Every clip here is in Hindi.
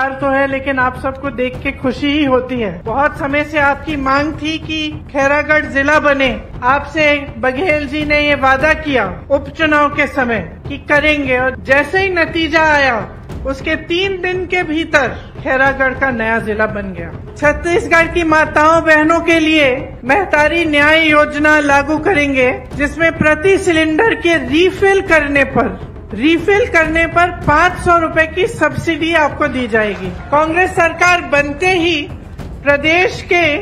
हार तो है, लेकिन आप सबको देख के खुशी ही होती है। बहुत समय से आपकी मांग थी कि खैरागढ़ जिला बने। आपसे बघेल जी ने ये वादा किया उपचुनाव के समय कि करेंगे, और जैसे ही नतीजा आया उसके 3 दिन के भीतर खैरागढ़ का नया जिला बन गया। छत्तीसगढ़ की माताओं बहनों के लिए महतारी न्याय योजना लागू करेंगे, जिसमें प्रति सिलेंडर के रीफिल करने पर 500 रुपए की सब्सिडी आपको दी जाएगी। कांग्रेस सरकार बनते ही प्रदेश के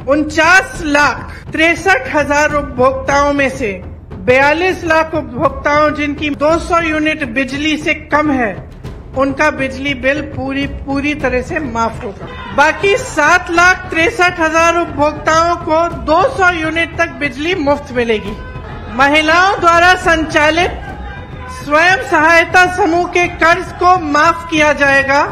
49,63,000 उपभोक्ताओं में से 42 लाख उपभोक्ताओं जिनकी 200 यूनिट बिजली से कम है, उनका बिजली बिल पूरी तरह से माफ होगा। बाकी 7,63,000 उपभोक्ताओं को 200 यूनिट तक बिजली मुफ्त मिलेगी। महिलाओं द्वारा संचालित स्वयं सहायता समूह के कर्ज को माफ किया जाएगा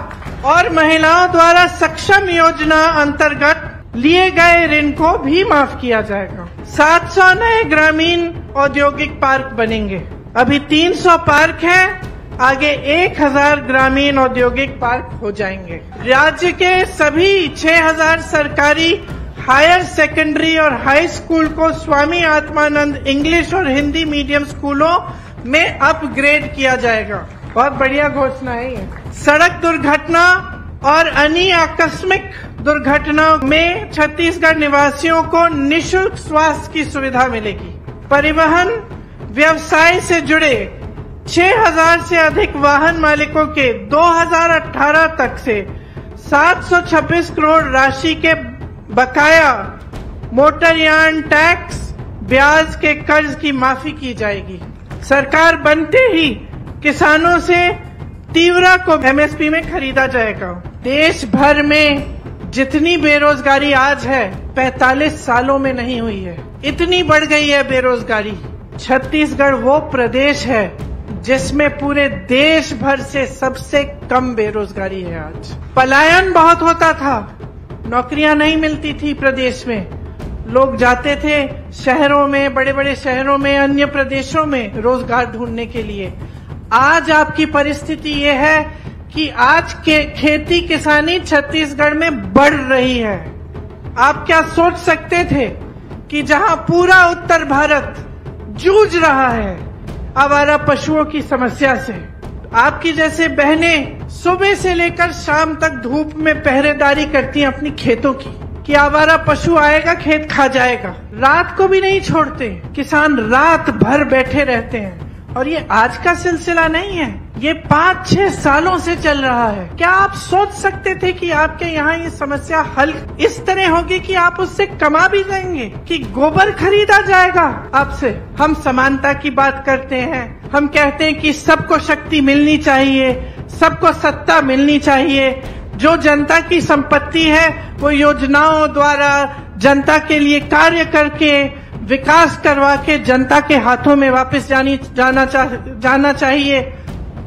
और महिलाओं द्वारा सक्षम योजना अंतर्गत लिए गए ऋण को भी माफ किया जाएगा। 700 नए ग्रामीण औद्योगिक पार्क बनेंगे। अभी 300 पार्क हैं, आगे 1000 ग्रामीण औद्योगिक पार्क हो जाएंगे। राज्य के सभी 6000 सरकारी हायर सेकेंडरी और हाई स्कूल को स्वामी आत्मानंद इंग्लिश और हिंदी मीडियम स्कूलों में अपग्रेड किया जाएगा। बहुत बढ़िया घोषणा है ये। सड़क दुर्घटना और अन्य आकस्मिक दुर्घटनाओं में छत्तीसगढ़ निवासियों को निःशुल्क स्वास्थ्य की सुविधा मिलेगी। परिवहन व्यवसाय से जुड़े 6000 से अधिक वाहन मालिकों के 2018 तक से 726 करोड़ राशि के बकाया मोटरयान टैक्स ब्याज के कर्ज की माफी की जाएगी। सरकार बनते ही किसानों से तीवरा को एमएसपी में खरीदा जाएगा। देश भर में जितनी बेरोजगारी आज है 45 सालों में नहीं हुई है, इतनी बढ़ गई है बेरोजगारी। छत्तीसगढ़ वो प्रदेश है जिसमें पूरे देश भर से सबसे कम बेरोजगारी है। आज पलायन बहुत होता था, नौकरियां नहीं मिलती थी प्रदेश में, लोग जाते थे शहरों में, बड़े बड़े शहरों में, अन्य प्रदेशों में रोजगार ढूंढने के लिए। आज आपकी परिस्थिति ये है कि आज के खेती किसानी छत्तीसगढ़ में बढ़ रही है। आप क्या सोच सकते थे कि जहां पूरा उत्तर भारत जूझ रहा है आवारा पशुओं की समस्या से, आपकी जैसे बहनें सुबह से लेकर शाम तक धूप में पहरेदारी करती हैं अपनी खेतों की, कि आवारा पशु आएगा खेत खा जाएगा, रात को भी नहीं छोड़ते, किसान रात भर बैठे रहते हैं। और ये आज का सिलसिला नहीं है, ये 5-6 सालों से चल रहा है। क्या आप सोच सकते थे कि आपके यहाँ ये समस्या हल इस तरह होगी कि आप उससे कमा भी जाएंगे, कि गोबर खरीदा जाएगा आपसे? हम समानता की बात करते हैं, हम कहते हैं कि सबको शक्ति मिलनी चाहिए, सबको सत्ता मिलनी चाहिए, जो जनता की संपत्ति है वो योजनाओं द्वारा जनता के लिए कार्य करके विकास करवा के जनता के हाथों में वापस जाना चाहिए।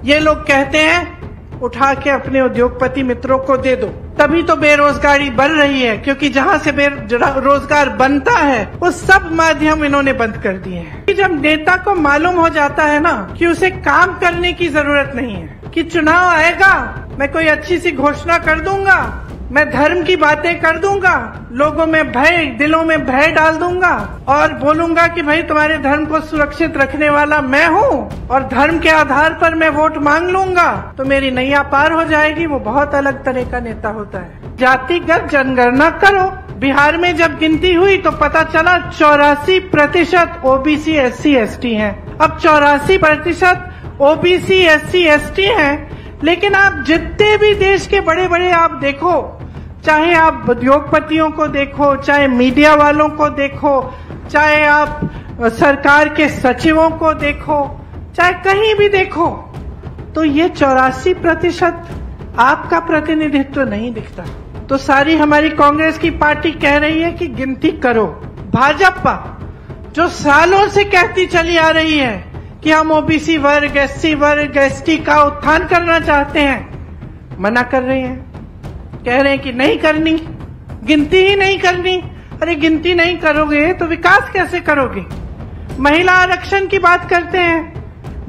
ये लोग कहते हैं उठा के अपने उद्योगपति मित्रों को दे दो, तभी तो बेरोजगारी बढ़ रही है, क्योंकि जहां से रोजगार बनता है वो सब माध्यम इन्होंने बंद कर दिए हैं। जब नेता को मालूम हो जाता है ना कि उसे काम करने की जरूरत नहीं है, कि चुनाव आएगा मैं कोई अच्छी सी घोषणा कर दूंगा, मैं धर्म की बातें कर दूंगा, लोगों में दिलों में भय डाल दूंगा और बोलूंगा कि भाई तुम्हारे धर्म को सुरक्षित रखने वाला मैं हूँ और धर्म के आधार पर मैं वोट मांग लूंगा तो मेरी नैया पार हो जाएगी, वो बहुत अलग तरह का नेता होता है। जातिगत जनगणना करो। बिहार में जब गिनती हुई तो पता चला 84% ओबीसी SC/ST हैं। अब 84% ओबीसी SC/ST हैं, लेकिन आप जितने भी देश के बड़े बड़े आप देखो, चाहे आप उद्योगपतियों को देखो, चाहे मीडिया वालों को देखो, चाहे आप सरकार के सचिवों को देखो, चाहे कहीं भी देखो, तो ये 84% आपका प्रतिनिधित्व नहीं दिखता। तो सारी हमारी कांग्रेस की पार्टी कह रही है कि गिनती करो। भाजपा जो सालों से कहती चली आ रही है कि हम ओबीसी वर्ग, SC वर्ग, ST का उत्थान करना चाहते हैं, मना कर रहे हैं, कह रहे हैं कि नहीं करनी, गिनती ही नहीं करनी। अरे गिनती नहीं करोगे तो विकास कैसे करोगे? महिला आरक्षण की बात करते हैं,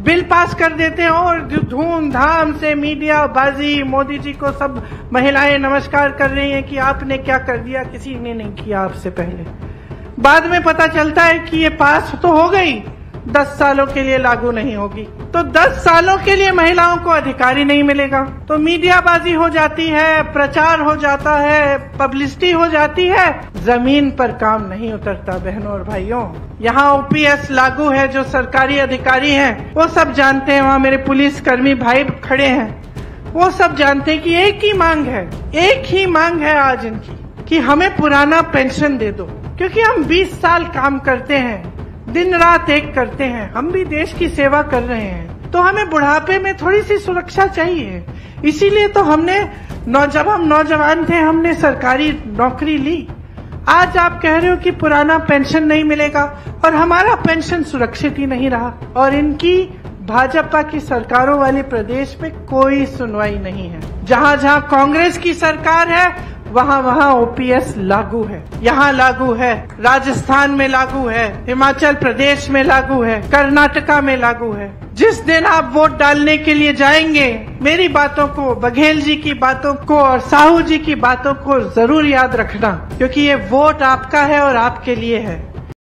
बिल पास कर देते हैं और धूमधाम से मीडिया बाजी, मोदी जी को सब महिलाएं नमस्कार कर रही हैं कि आपने क्या कर दिया, किसी ने नहीं किया आपसे पहले। बाद में पता चलता है कि ये पास तो हो गई, 10 सालों के लिए लागू नहीं होगी, तो 10 सालों के लिए महिलाओं को अधिकार ही नहीं मिलेगा। तो मीडियाबाजी हो जाती है, प्रचार हो जाता है, पब्लिसिटी हो जाती है, जमीन पर काम नहीं उतरता। बहनों और भाइयों, यहाँ ओपीएस लागू है, जो सरकारी अधिकारी हैं वो सब जानते हैं, वहाँ मेरे पुलिस कर्मी भाई खड़े हैं, वो सब जानते हैं कि एक ही मांग है आज इनकी कि हमें पुराना पेंशन दे दो, क्योंकि हम 20 साल काम करते हैं, दिन रात एक करते हैं, हम भी देश की सेवा कर रहे हैं, तो हमें बुढ़ापे में थोड़ी सी सुरक्षा चाहिए। इसीलिए तो हमने जब हम नौजवान थे हमने सरकारी नौकरी ली। आज आप कह रहे हो कि पुराना पेंशन नहीं मिलेगा और हमारा पेंशन सुरक्षित ही नहीं रहा। और इनकी भाजपा की सरकारों वाले प्रदेश में कोई सुनवाई नहीं है। जहाँ जहाँ कांग्रेस की सरकार है वहाँ ओपीएस लागू है। यहाँ लागू है, राजस्थान में लागू है, हिमाचल प्रदेश में लागू है, कर्नाटका में लागू है। जिस दिन आप वोट डालने के लिए जाएंगे, मेरी बातों को, बघेल जी की बातों को और साहू जी की बातों को जरूर याद रखना, क्योंकि ये वोट आपका है और आपके लिए है।